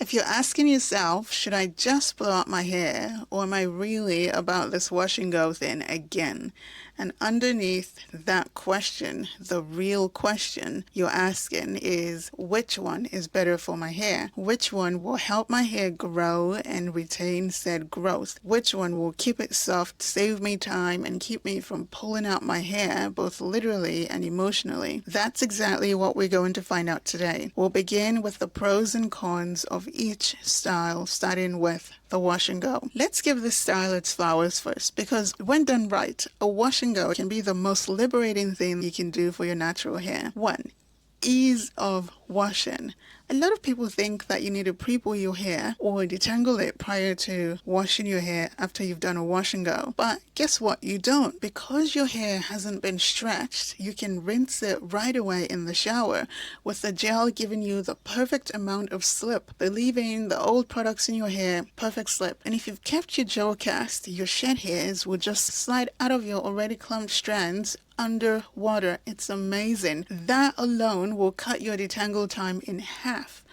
If you're asking yourself, should I just blow out my hair, or am I really about this wash and go thing again? And underneath that question, the real question you're asking is, which one is better for my hair? Which one will help my hair grow and retain said growth? Which one will keep it soft, save me time, and keep me from pulling out my hair, both literally and emotionally? That's exactly what we're going to find out today. We'll begin with the pros and cons of each style, starting with the wash and go. Let's give this style its flowers first, because when done right, a wash and go can be the most liberating thing you can do for your natural hair. 1. Ease of washing. A lot of people think that you need to pre-pull your hair or detangle it prior to washing your hair after you've done a wash and go. But guess what? You don't. Because your hair hasn't been stretched, you can rinse it right away in the shower, with the gel giving you the perfect amount of slip, leaving the old products in your hair perfect slip. And if you've kept your gel cast, your shed hairs will just slide out of your already clumped strands underwater. It's amazing. That alone will cut your detangle time in half.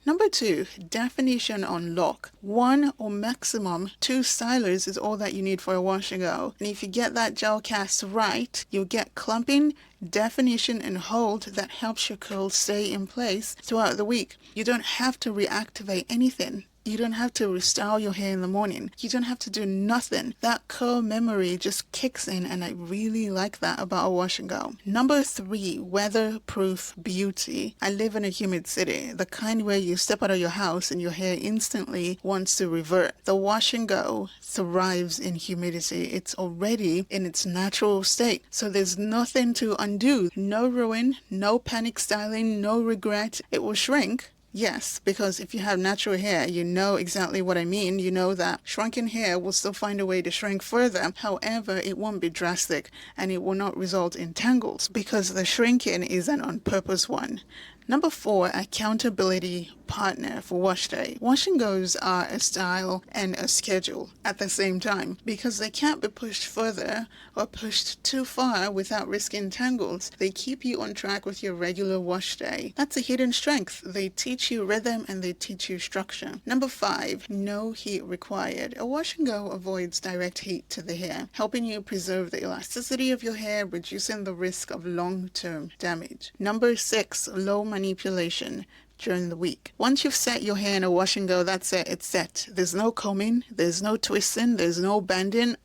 Number 2, definition on lock. 1 or maximum 2 stylers is all that you need for a wash and go. And if you get that gel cast right, you'll get clumping, definition, and hold that helps your curls stay in place throughout the week. You don't have to reactivate anything. You don't have to restyle your hair in the morning. You don't have to do nothing. That curl memory just kicks in, and I really like that about a wash and go. Number 3, weatherproof beauty. I live in a humid city, the kind where you step out of your house and your hair instantly wants to revert. The wash and go thrives in humidity. It's already in its natural state, so there's nothing to undo. No ruin, no panic styling, no regret. It will shrink. Yes, because if you have natural hair, you know exactly what I mean. You know that shrunken hair will still find a way to shrink further. However, it won't be drastic, and it will not result in tangles, because the shrinking is an on-purpose one. Number 4, accountability partner for wash day. Wash and goes are a style and a schedule at the same time, because they can't be pushed further or pushed too far without risking tangles. They keep you on track with your regular wash day. That's a hidden strength. They teach you rhythm and they teach you structure. Number 5, no heat required. A wash and go avoids direct heat to the hair, helping you preserve the elasticity of your hair, reducing the risk of long-term damage. Number 6, low manipulation during the week. Once you've set your hair in a wash and go, that's it. It's set. There's no combing, there's no twisting, there's no banding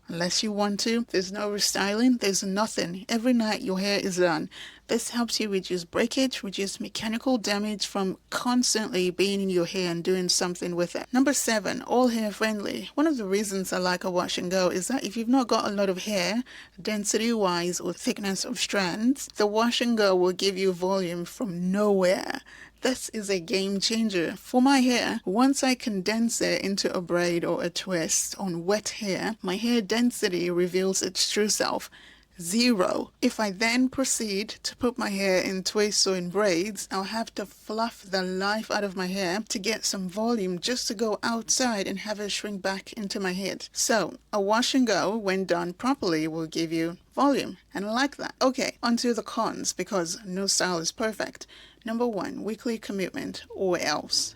unless you want to. There's no restyling, there's nothing. Every night your hair is done. This helps you reduce breakage, reduce mechanical damage from constantly being in your hair and doing something with it. Number 7, all hair friendly. One of the reasons I like a wash and go is that if you've not got a lot of hair, density wise or thickness of strands, the wash and go will give you volume from nowhere. This is a game changer. For my hair, once I condense it into a braid or a twist on wet hair, my hair density reveals its true self. 0. If I then proceed to put my hair in twists or in braids, I'll have to fluff the life out of my hair to get some volume just to go outside and have it shrink back into my head. So a wash and go, when done properly, will give you volume, and I like that. Okay, onto the cons, because no style is perfect. Number 1, weekly commitment or else.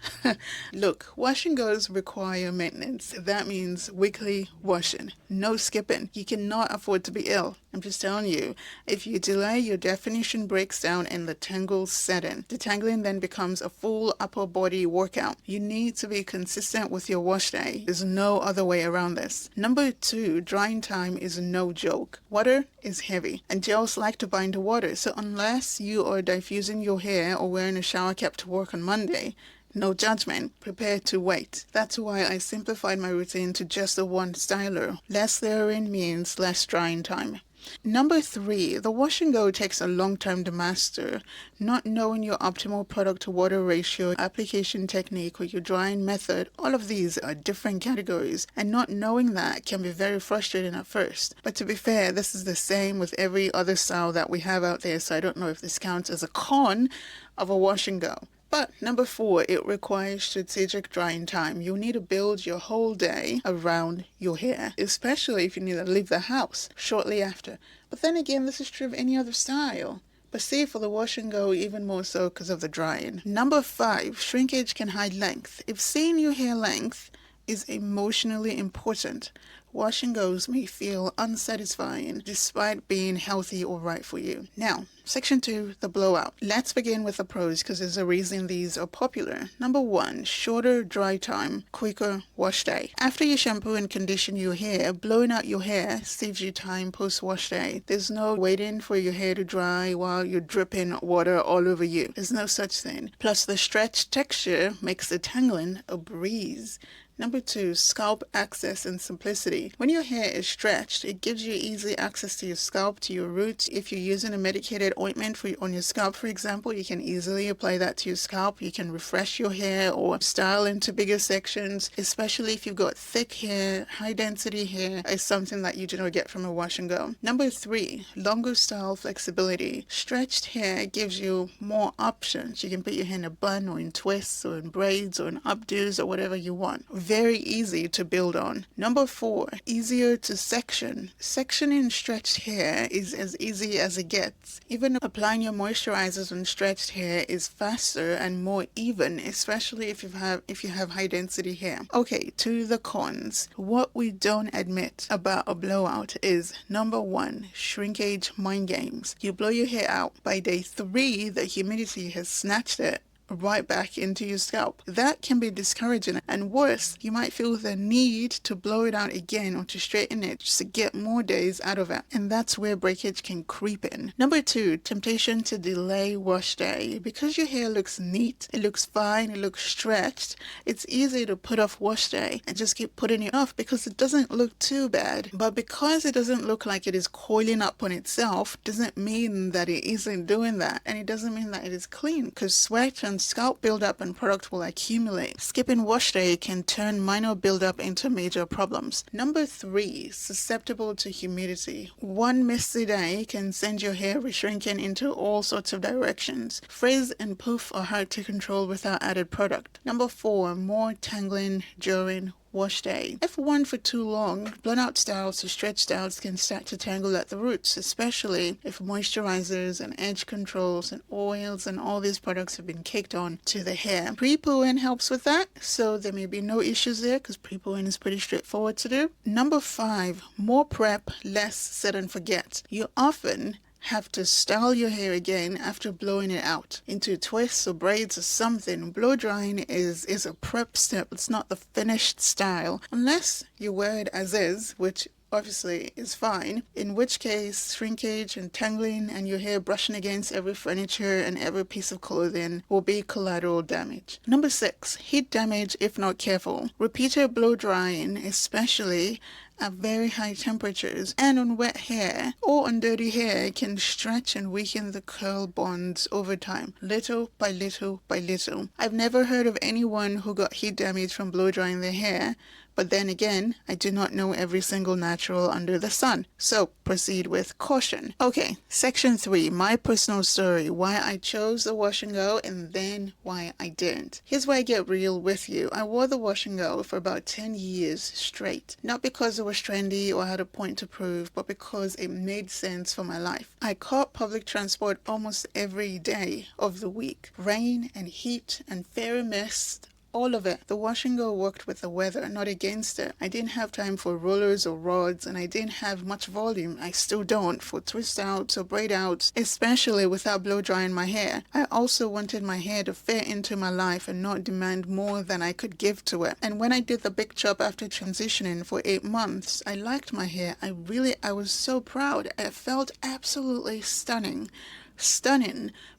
Look, wash and goes require maintenance. That means weekly washing. No skipping. You cannot afford to be ill. I'm just telling you. If you delay, your definition breaks down and the tangles set in. Detangling then becomes a full upper body workout. You need to be consistent with your wash day. There's no other way around this. Number 2, drying time is no joke. Water is heavy and gels like to bind to water, so unless you are diffusing your hair or wearing a shower cap to work on Monday, no judgment, prepare to wait. That's why I simplified my routine to just the one styler. Less layering means less drying time. Number 3, the wash and go takes a long time to master. Not knowing your optimal product to water ratio, application technique, or your drying method, all of these are different categories, and not knowing that can be very frustrating at first. But to be fair, this is the same with every other style that we have out there, so I don't know if this counts as a con of a wash and go. But number 4, it requires strategic drying time. You'll need to build your whole day around your hair, especially if you need to leave the house shortly after. But then again, this is true of any other style. But see, for the wash and go, even more so because of the drying. Number 5, shrinkage can hide length. If seeing your hair length is emotionally important, wash and goes may feel unsatisfying despite being healthy or right for you. Now, section 2, the blowout. Let's begin with the pros because there's a reason these are popular. Number 1, shorter dry time, quicker wash day. After you shampoo and condition your hair, blowing out your hair saves you time post-wash day. There's no waiting for your hair to dry while you're dripping water all over you. There's no such thing. Plus, the stretch texture makes the tangling a breeze. Number 2, scalp access and simplicity. When your hair is stretched, it gives you easy access to your scalp, to your roots. If you're using a medicated ointment on your scalp, for example, you can easily apply that to your scalp. You can refresh your hair or style into bigger sections, especially if you've got thick hair. High density hair is something that you do not get from a wash and go. Number 3, longer style flexibility. Stretched hair gives you more options. You can put your hair in a bun or in twists or in braids or in updos or whatever you want. Very easy to build on. Number 4, easier to section. Sectioning stretched hair is as easy as it gets. Even applying your moisturizers on stretched hair is faster and more even, especially if you have high density hair. Okay, to the cons. What we don't admit about a blowout is number 1, shrinkage mind games. You blow your hair out. By day 3, the humidity has snatched it right back into your scalp. That can be discouraging, and worse, you might feel the need to blow it out again or to straighten it just to get more days out of it, and that's where breakage can creep in. Number 2, temptation to delay wash day. Because your hair looks neat, it looks fine, it looks stretched, it's easy to put off wash day and just keep putting it off because it doesn't look too bad. But because it doesn't look like it is coiling up on itself doesn't mean that it isn't doing that, and it doesn't mean that it is clean, because sweat and scalp buildup and product will accumulate. Skipping wash day can turn minor buildup into major problems. Number 3, susceptible to humidity. One misty day can send your hair reshrinking into all sorts of directions. Frizz and poof are hard to control without added product. Number 4, more tangling during wash day. If worn for too long, blown out styles or stretch styles can start to tangle at the roots, especially if moisturizers and edge controls and oils and all these products have been caked on to the hair. Pre-pooing helps with that, so there may be no issues there because pre-pooing is pretty straightforward to do. Number 5, more prep, less set and forget. You often have to style your hair again after blowing it out into twists or braids or something. Blow drying is a prep step. It's not the finished style unless you wear it as is, which obviously is fine, in which case shrinkage and tangling and your hair brushing against every furniture and every piece of clothing will be collateral damage. Number 6, heat damage if not careful. Repeated blow drying, especially at very high temperatures and on wet hair or on dirty hair, can stretch and weaken the curl bonds over time, little by little by little. I've never heard of anyone who got heat damage from blow drying their hair, but then again, I do not know every single natural under the sun, so proceed with caution. Okay, section 3, my personal story, why I chose the wash and go and then why I didn't. Here's where I get real with you. I wore the wash and go for about 10 years straight, not because it was trendy or had a point to prove, but because it made sense for my life. I caught public transport almost every day of the week. Rain and heat and fairy mist, all of it. The wash and go worked with the weather, not against it. I didn't have time for rollers or rods, and I didn't have much volume. I still don't for twist outs or braid outs, especially without blow drying my hair. I also wanted my hair to fit into my life and not demand more than I could give to it. And when I did the big chop after transitioning for 8 months, I liked my hair. I was so proud. It felt absolutely stunning.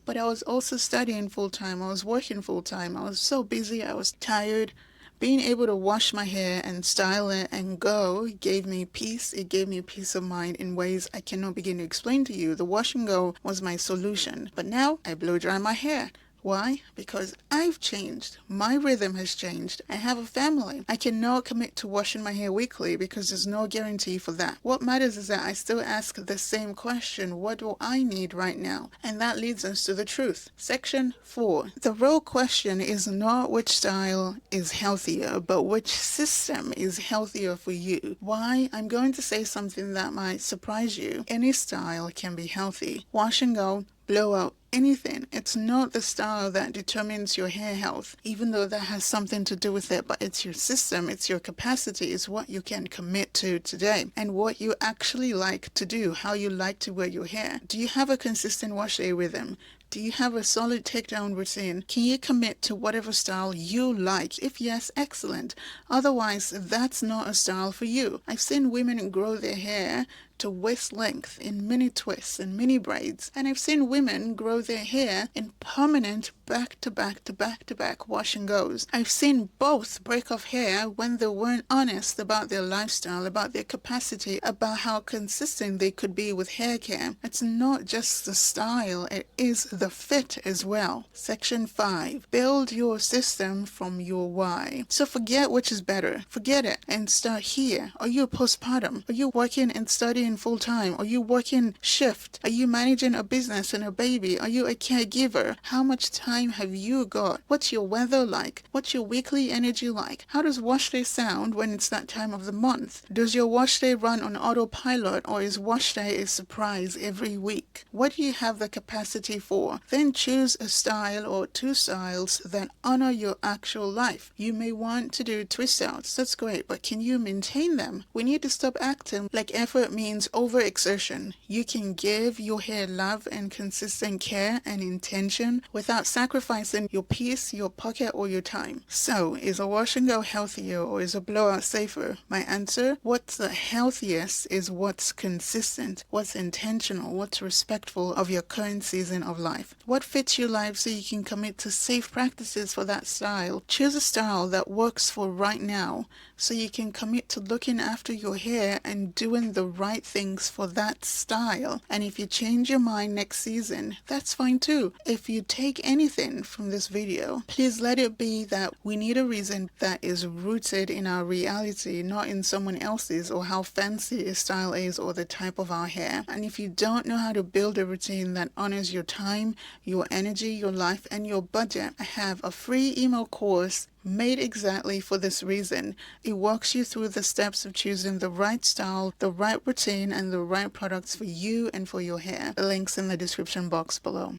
But I was also studying full-time. I was working full-time. I was so busy. I was tired. Being able to wash my hair and style it and go gave me peace. It gave me peace of mind in ways I cannot begin to explain to you. The wash and go was my solution. But now I blow dry my hair. Why? Because I've changed. My rhythm has changed. I have a family. I cannot commit to washing my hair weekly because there's no guarantee for that. What matters is that I still ask the same question, what do I need right now? And that leads us to the truth. Section 4. The real question is not which style is healthier, but which system is healthier for you. Why? I'm going to say something that might surprise you. Any style can be healthy. Wash and go, blowout, anything. It's not the style that determines your hair health, even though that has something to do with it, but it's your system, it's your capacity, it's what you can commit to today and what you actually like to do, how you like to wear your hair. Do you have a consistent wash day rhythm? Do you have a solid takedown routine? Can you commit to whatever style you like? If yes, excellent. Otherwise, that's not a style for you. I've seen women grow their hair to waist length in mini twists and mini braids, and I've seen women grow their hair in permanent back to back to back to back wash and goes. I've seen both break off hair when they weren't honest about their lifestyle, about their capacity, about how consistent they could be with hair care. It's not just the style, it is the fit as well. Section 5. Build your system from your why. So forget which is better. Forget it and start here. Are you postpartum? Are you working and studying full time? Are you working shift? Are you managing a business and a baby? Are you a caregiver? How much time have you got? What's your weather like? What's your weekly energy like? How does wash day sound when it's that time of the month? Does your wash day run on autopilot, or is wash day a surprise every week? What do you have the capacity for? Then choose a style or two styles that honor your actual life. You may want to do twist outs. That's great, but can you maintain them? We need to stop acting like effort means overexertion. You can give your hair love and consistent care and intention without sacrificing your peace, your pocket, or your time. So, is a wash and go healthier or is a blowout safer? My answer: what's the healthiest is what's consistent, what's intentional, what's respectful of your current season of life. What fits your life so you can commit to safe practices for that style. Choose a style that works for right now so you can commit to looking after your hair and doing the right things for that style. And if you change your mind next season, that's fine too. If you take anything from this video, please let it be that we need a reason that is rooted in our reality, not in someone else's or how fancy a style is or the type of our hair. And if you don't know how to build a routine that honors your time, your energy, your life, and your budget, I have a free email course made exactly for this reason. It walks you through the steps of choosing the right style, the right routine, and the right products for you and for your hair. The link's in the description box below.